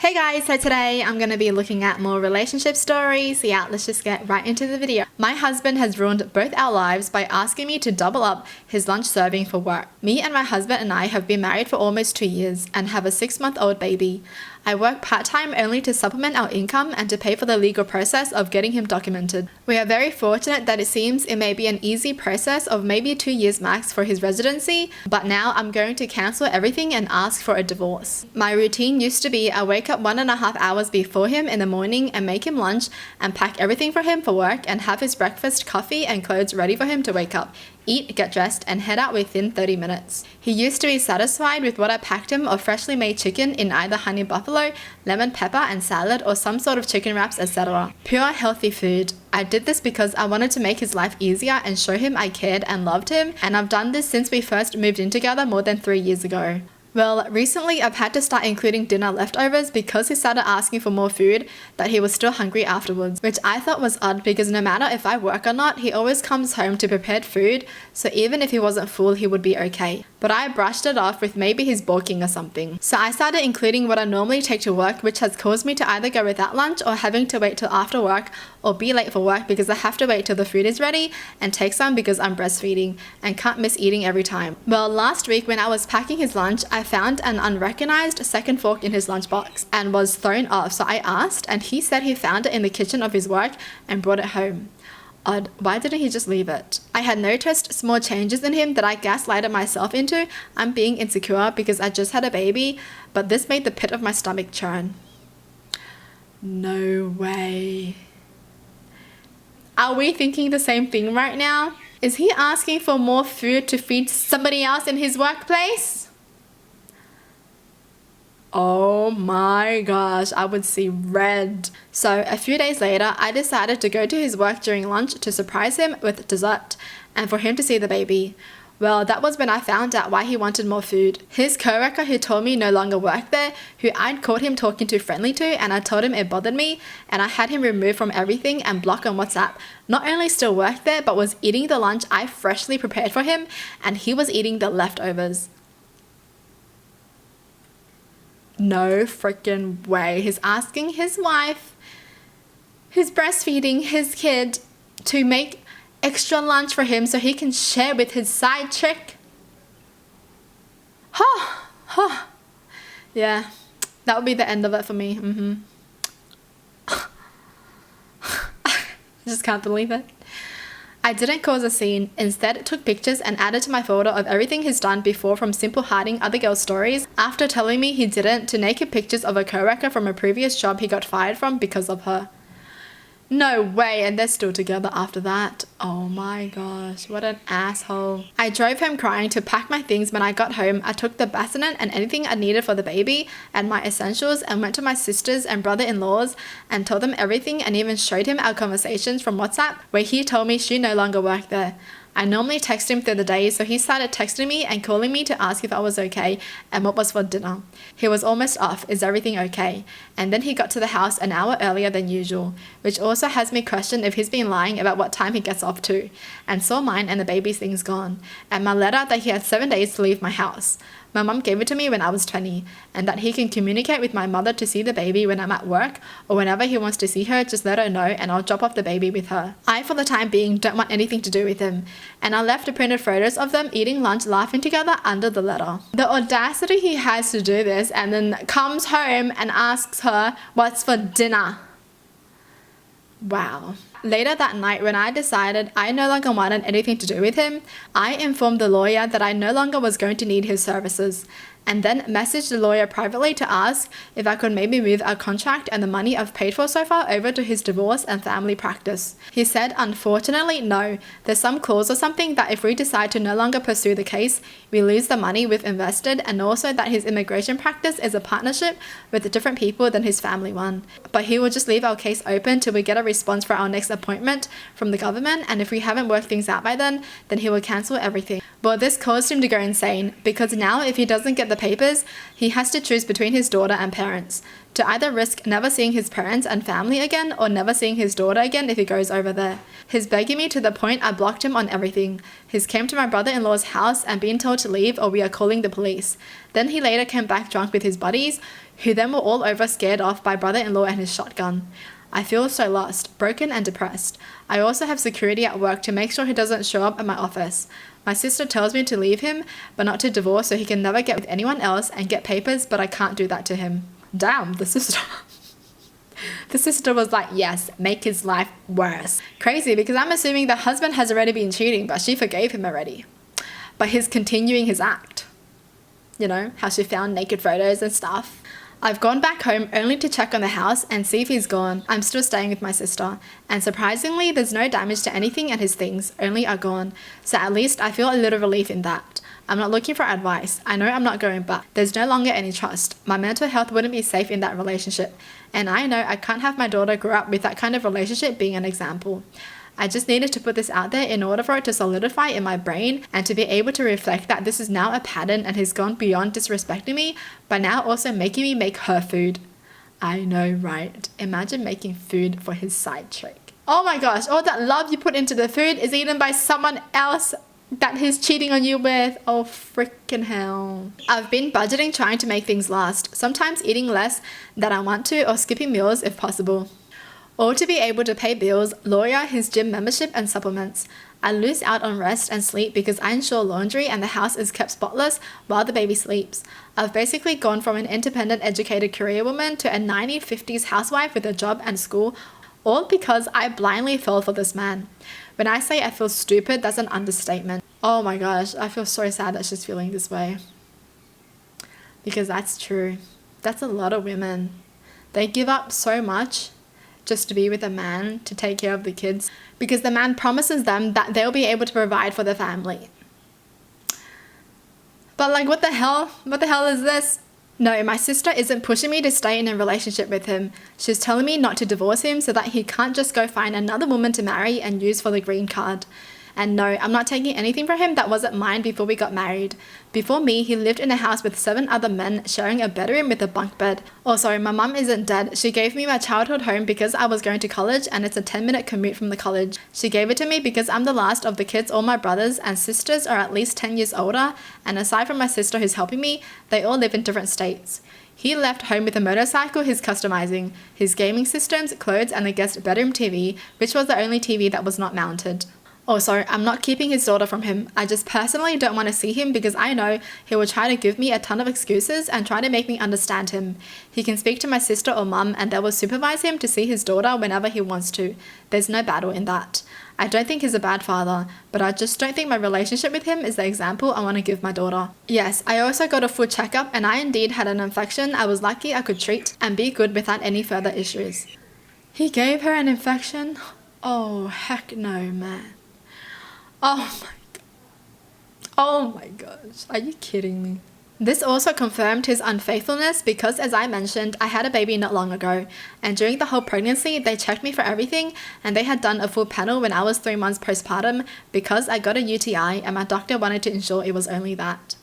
Hey guys, so today I'm going to be looking at more relationship stories. Yeah, let's just get right into the video. My husband has ruined both our lives by asking me to double up his lunch serving for work. Me and my husband and I have been married for almost 2 years and have a 6-month-old baby. I work part-time only to supplement our income and to pay for the legal process of getting him documented. We are very fortunate that it seems it may be an easy process of maybe 2 years max for his residency, but now I'm going to cancel everything and ask for a divorce. My routine used to be I wake up 1.5 hours before him in the morning and make him lunch and pack everything for him for work and have his breakfast, coffee and clothes ready for him to wake up, eat, get dressed and head out within 30 minutes. He used to be satisfied with what I packed him of freshly made chicken in either honey buffalo, lemon pepper and salad or some sort of chicken wraps, etc. Pure healthy food. I did this because I wanted to make his life easier and show him I cared and loved him, and I've done this since we first moved in together more than 3 years ago. Well, recently I've had to start including dinner leftovers because he started asking for more food that he was still hungry afterwards, which I thought was odd because no matter if I work or not, he always comes home to prepared food, so even if he wasn't full, he would be okay. But I brushed it off with maybe he's bulking or something. So I started including what I normally take to work, which has caused me to either go without lunch or having to wait till after work or be late for work because I have to wait till the food is ready and take some because I'm breastfeeding and can't miss eating every time. Well, last week when I was packing his lunch, I found an unrecognized second fork in his lunchbox and was thrown off, so I asked and he said he found it in the kitchen of his work and brought it home. Odd, why didn't he just leave it? I had noticed small changes in him that I gaslighted myself into. I'm being insecure because I just had a baby, but this made the pit of my stomach churn. No way. Are we thinking the same thing right now? Is he asking for more food to feed somebody else in his workplace? Oh my gosh, I would see red. So a few days later, I decided to go to his work during lunch to surprise him with dessert and for him to see the baby. Well, that was when I found out why he wanted more food. His co-worker who told me no longer worked there, who I'd caught him talking too friendly to, and I told him it bothered me, and I had him removed from everything and blocked on WhatsApp, not only still worked there, but was eating the lunch I freshly prepared for him, and he was eating the leftovers. No freaking way. He's asking his wife, who's breastfeeding his kid, to make extra lunch for him so he can share with his side chick. Yeah, that would be the end of it for me. I just can't believe it. I didn't cause a scene, instead took pictures and added to my folder of everything he's done before, from simple hiding other girls' stories after telling me he didn't to naked pictures of a co-worker from a previous job he got fired from because of her. No way, and they're still together after that. Oh my gosh, what an asshole. I drove home crying to pack my things. When I got home, I took the bassinet and anything I needed for the baby and my essentials and went to my sisters and brother-in-laws and told them everything and even showed him our conversations from WhatsApp where he told me she no longer worked there. I normally text him through the day, so he started texting me and calling me to ask if I was okay and what was for dinner. He was almost off, is everything okay? And then he got to the house an hour earlier than usual, which also has me question if he's been lying about what time he gets off too, and saw mine and the baby's things gone, and my letter that he had 7 days to leave my house. My mum gave it to me when I was 20, and that he can communicate with my mother to see the baby when I'm at work, or whenever he wants to see her, just let her know and I'll drop off the baby with her. I, for the time being, don't want anything to do with him, and I left the printed photos of them eating lunch laughing together under the letter. The audacity he has to do this and then comes home and asks her what's for dinner. Wow. Later that night, when I decided I no longer wanted anything to do with him, I informed the lawyer that I no longer was going to need his services, and then messaged the lawyer privately to ask if I could maybe move our contract and the money I've paid for so far over to his divorce and family practice. He said, unfortunately, no. There's some clause or something that if we decide to no longer pursue the case, we lose the money we've invested, and also that his immigration practice is a partnership with different people than his family one. But he will just leave our case open till we get a response for our next appointment from the government, and if we haven't worked things out by then he will cancel everything. Well, this caused him to go insane, because now if he doesn't get the the papers, he has to choose between his daughter and parents, to either risk never seeing his parents and family again or never seeing his daughter again if he goes over there. He's begging me to the point I blocked him on everything. He's came to my brother-in-law's house and been told to leave or we are calling the police. Then he later came back drunk with his buddies, who then were all over scared off by brother-in-law and his shotgun. I feel so lost, broken and depressed. I also have security at work to make sure he doesn't show up at my office. My sister tells me to leave him, but not to divorce so he can never get with anyone else and get papers, but I can't do that to him. Damn, the sister. The sister was like, yes, make his life worse. Crazy, because I'm assuming the husband has already been cheating, but she forgave him already. But he's continuing his act. You know, how she found naked photos and stuff. I've gone back home only to check on the house and see if he's gone. I'm still staying with my sister. And surprisingly, there's no damage to anything and his things only are gone. So at least I feel a little relief in that. I'm not looking for advice. I know I'm not going back. There's no longer any trust. My mental health wouldn't be safe in that relationship. And I know I can't have my daughter grow up with that kind of relationship being an example. I just needed to put this out there in order for it to solidify in my brain and to be able to reflect that this is now a pattern and has gone beyond disrespecting me, but now also making me make her food. I know, right? Imagine making food for his side trick. Oh my gosh, all that love you put into the food is eaten by someone else that he's cheating on you with. Oh freaking hell. I've been budgeting, trying to make things last, sometimes eating less than I want to or skipping meals if possible. Or to be able to pay bills, lawyer, his gym membership and supplements. I lose out on rest and sleep because I ensure laundry and the house is kept spotless while the baby sleeps. I've basically gone from an independent educated career woman to a 1950s housewife with a job and school, all because I blindly fell for this man. When I say I feel stupid, that's an understatement. Oh my gosh, I feel so sad that she's feeling this way. Because that's true. That's a lot of women. They give up so much just to be with a man to take care of the kids because the man promises them that they'll be able to provide for the family. But like, what the hell? What the hell is this? No, my sister isn't pushing me to stay in a relationship with him. She's telling me not to divorce him so that he can't just go find another woman to marry and use for the green card. And no, I'm not taking anything from him that wasn't mine before we got married. Before me, he lived in a house with 7 other men sharing a bedroom with a bunk bed. Oh, sorry, my mum isn't dead. She gave me my childhood home because I was going to college and it's a 10-minute commute from the college. She gave it to me because I'm the last of the kids. All my brothers and sisters are at least 10 years older, and aside from my sister who's helping me, they all live in different states. He left home with a motorcycle he's customizing, his gaming systems, clothes, and the guest bedroom TV, which was the only TV that was not mounted. Oh, sorry, I'm not keeping his daughter from him. I just personally don't want to see him because I know he will try to give me a ton of excuses and try to make me understand him. He can speak to my sister or mum and they will supervise him to see his daughter whenever he wants to. There's no battle in that. I don't think he's a bad father, but I just don't think my relationship with him is the example I want to give my daughter. Yes, I also got a full checkup and I indeed had an infection I was lucky I could treat and be good without any further issues. He gave her an infection? Oh, heck no, man. Oh my gosh, are you kidding me? This also confirmed his unfaithfulness because, as I mentioned, I had a baby not long ago, and during the whole pregnancy they checked me for everything and they had done a full panel when I was 3 months postpartum because I got a UTI and my doctor wanted to ensure it was only that.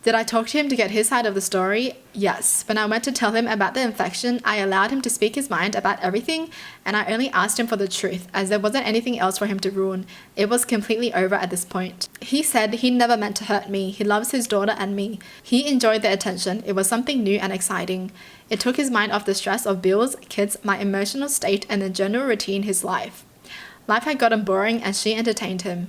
Did I talk to him to get his side of the story? Yes. When I went to tell him about the infection, I allowed him to speak his mind about everything and I only asked him for the truth as there wasn't anything else for him to ruin. It was completely over at this point. He said he never meant to hurt me. He loves his daughter and me. He enjoyed the attention. It was something new and exciting. It took his mind off the stress of bills, kids, my emotional state and the general routine his life. Life had gotten boring and she entertained him.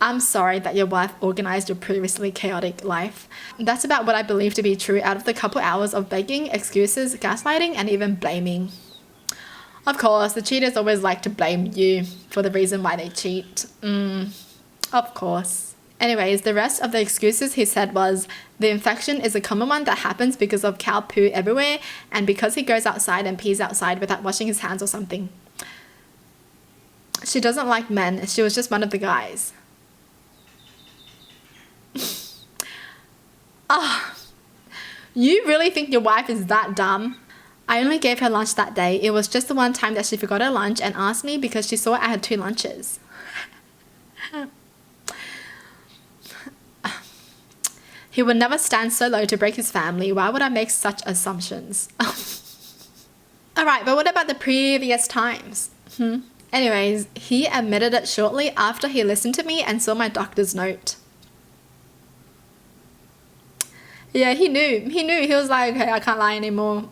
I'm sorry that your wife organized your previously chaotic life. That's about what I believe to be true out of the couple hours of begging, excuses, gaslighting, and even blaming. Of course, the cheaters always like to blame you for the reason why they cheat. Of course. Anyways, the rest of the excuses he said was, the infection is a common one that happens because of cow poo everywhere and because he goes outside and pees outside without washing his hands or something. She doesn't like men, she was just one of the guys. You really think your wife is that dumb? I only gave her lunch that day. It was just the one time that she forgot her lunch and asked me because she saw I had 2 lunches. He would never stand so low to break his family. Why would I make such assumptions? Alright, but what about the previous times? Anyways, he admitted it shortly after he listened to me and saw my doctor's note. Yeah, he knew. He was like, okay, I can't lie anymore.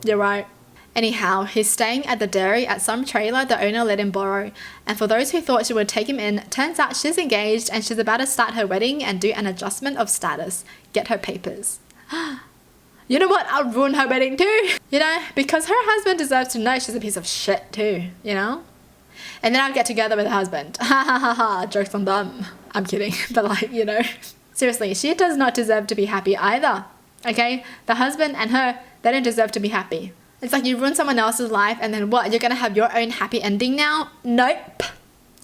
You're right. Anyhow, he's staying at the dairy at some trailer the owner let him borrow. And for those who thought she would take him in, turns out she's engaged and she's about to start her wedding and do an adjustment of status. Get her papers. You know what? I'll ruin her wedding too. You know, because her husband deserves to know she's a piece of shit too, you know? And then I'll get together with her husband. Ha ha ha ha. Jokes on them. I'm kidding. But like, you know. Seriously, she does not deserve to be happy either. Okay? The husband and her, they don't deserve to be happy. It's like you ruin someone else's life and then what? You're gonna have your own happy ending now? Nope.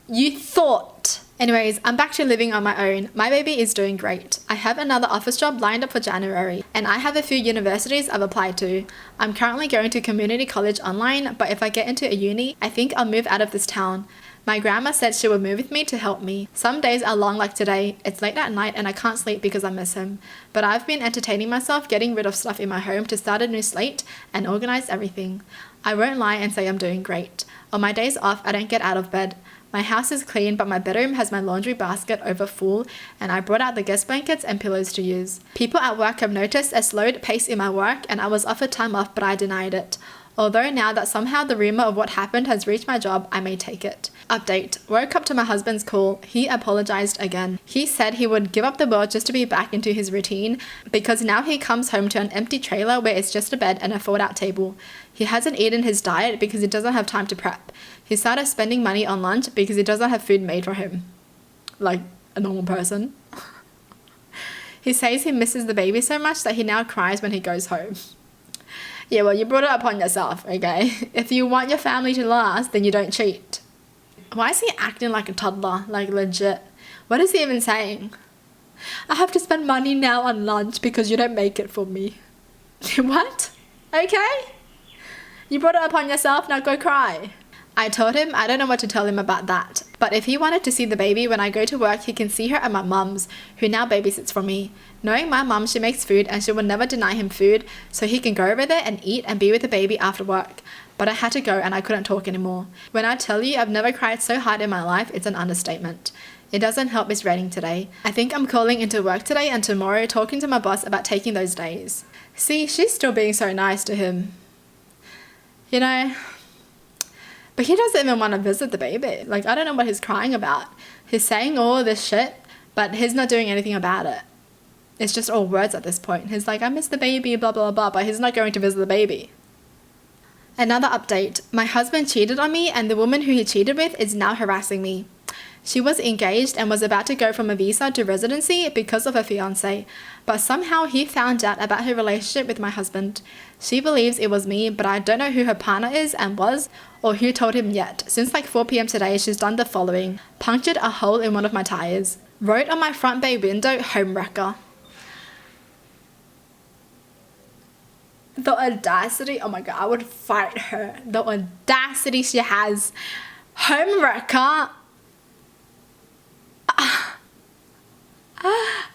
You thought. Anyways, I'm back to living on my own. My baby is doing great. I have another office job lined up for January and I have a few universities I've applied to. I'm currently going to community college online, but if I get into a uni, I think I'll move out of this town. My grandma said she would move with me to help me. Some days are long like today. It's late at night and I can't sleep because I miss him. But I've been entertaining myself getting rid of stuff in my home to start a new slate and organize everything. I won't lie and say I'm doing great. On my days off, I don't get out of bed. My house is clean, but my bedroom has my laundry basket over full and I brought out the guest blankets and pillows to use. People at work have noticed a slowed pace in my work and I was offered time off but I denied it. Although now that somehow the rumor of what happened has reached my job, I may take it. Update. Woke up to my husband's call. He apologized again. He said he would give up the world just to be back into his routine because now he comes home to an empty trailer where it's just a bed and a fold-out table. He hasn't eaten his diet because he doesn't have time to prep. He started spending money on lunch because he doesn't have food made for him. Like a normal person. He says he misses the baby so much that he now cries when he goes home. Yeah, well, you brought it upon yourself, okay? If you want your family to last, then you don't cheat. Why is he acting like a toddler? Like, legit. What is he even saying? I have to spend money now on lunch because you don't make it for me. What? Okay? You brought it upon yourself, now go cry. I told him I don't know what to tell him about that. But if he wanted to see the baby when I go to work, he can see her at my mum's, who now babysits for me. Knowing my mum, she makes food and she will never deny him food, so he can go over there and eat and be with the baby after work. But I had to go and I couldn't talk anymore. When I tell you I've never cried so hard in my life, it's an understatement. It doesn't help it's raining today. I think I'm calling into work today and tomorrow talking to my boss about taking those days. See, she's still being so nice to him. You know? But he doesn't even want to visit the baby. Like, I don't know what he's crying about. He's saying all this shit, but he's not doing anything about it. It's just all words at this point. He's like, I miss the baby, blah, blah, blah, but he's not going to visit the baby. Another update. My husband cheated on me and the woman who he cheated with is now harassing me. She was engaged and was about to go from a visa to residency because of her fiancé, but somehow he found out about her relationship with my husband. She believes it was me, but I don't know who her partner is and was, or who told him yet. Since like 4 p.m. today, she's done the following. Punctured a hole in one of my tires. Wrote on my front bay window, homewrecker. The audacity, oh my god, I would fight her. The audacity she has. Homewrecker.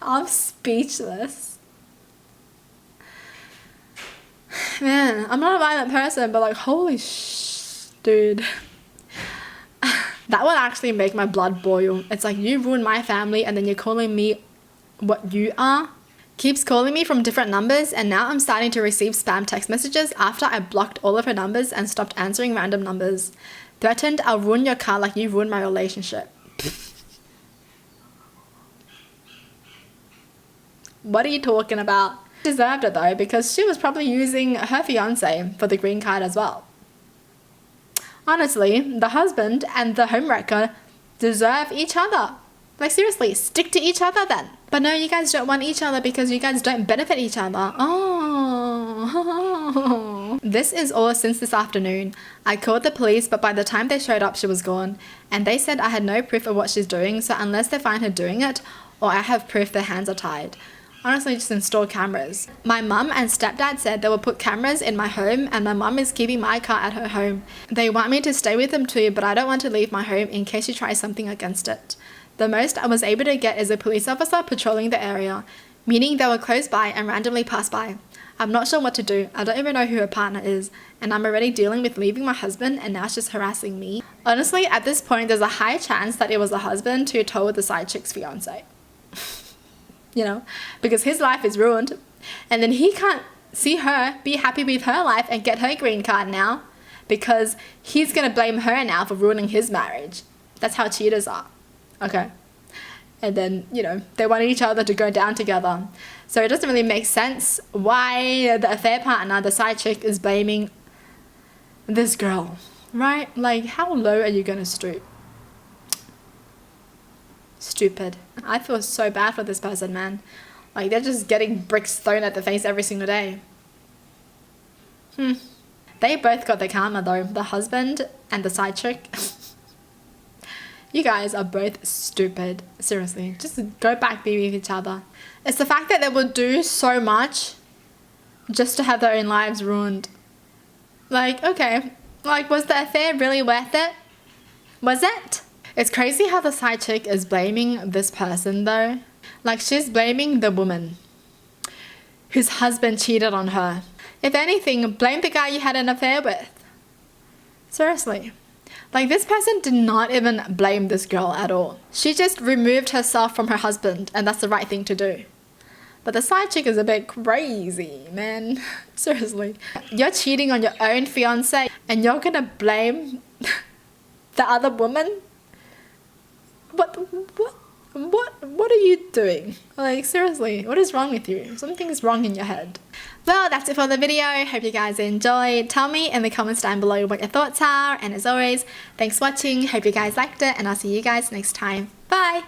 I'm speechless. Man, I'm not a violent person, but like, holy dude. That would actually make my blood boil. It's like, you ruined my family and then you're calling me what you are. Keeps calling me from different numbers and now I'm starting to receive spam text messages after I blocked all of her numbers and stopped answering random numbers. Threatened I'll ruin your car like you ruined my relationship. What are you talking about? Deserved it though, because she was probably using her fiancé for the green card as well. Honestly, the husband and the homewrecker deserve each other. Like seriously, stick to each other then. But no, you guys don't want each other because you guys don't benefit each other. Oh. This is all since this afternoon. I called the police, but by the time they showed up, she was gone. And they said I had no proof of what she's doing, so unless they find her doing it, or I have proof their hands are tied. Honestly, just install cameras. My mum and stepdad said they will put cameras in my home and my mum is keeping my car at her home. They want me to stay with them too, but I don't want to leave my home in case she tries something against it. The most I was able to get is a police officer patrolling the area. meaning they were close by and randomly passed by. I'm not sure what to do. I don't even know who her partner is, and I'm already dealing with leaving my husband and now she's harassing me. Honestly, at this point, there's a high chance that it was the husband who told the side chick's fiance. You know, because his life is ruined, and then he can't see her be happy with her life and get her green card now because he's gonna blame her now for ruining his marriage. That's how cheaters are. Okay. And then, you know, they want each other to go down together. So it doesn't really make sense why the affair partner, the side chick, is blaming this girl, right? Like, how low are you gonna stoop? Stupid. I feel so bad for this person, man. Like, they're just getting bricks thrown at the face every single day. They both got the karma though, the husband and the side chick. You guys are both stupid. Seriously, just go back, be with each other. It's the fact that they will do so much just to have their own lives ruined. Like, okay, like, was the affair really worth it? Was it? It's crazy how the side chick is blaming this person though. Like, she's blaming the woman whose husband cheated on her. If anything, blame the guy you had an affair with. Seriously. Like, this person did not even blame this girl at all. She just removed herself from her husband, and that's the right thing to do. But the side chick is a bit crazy, man. Seriously. You're cheating on your own fiance, and you're gonna blame the other woman? What are you doing? Like, seriously, what is wrong with you? Something's wrong in your head. Well, that's it for the video. Hope you guys enjoyed. Tell me in the comments down below what your thoughts are. And as always, thanks for watching. Hope you guys liked it, and I'll see you guys next time. Bye!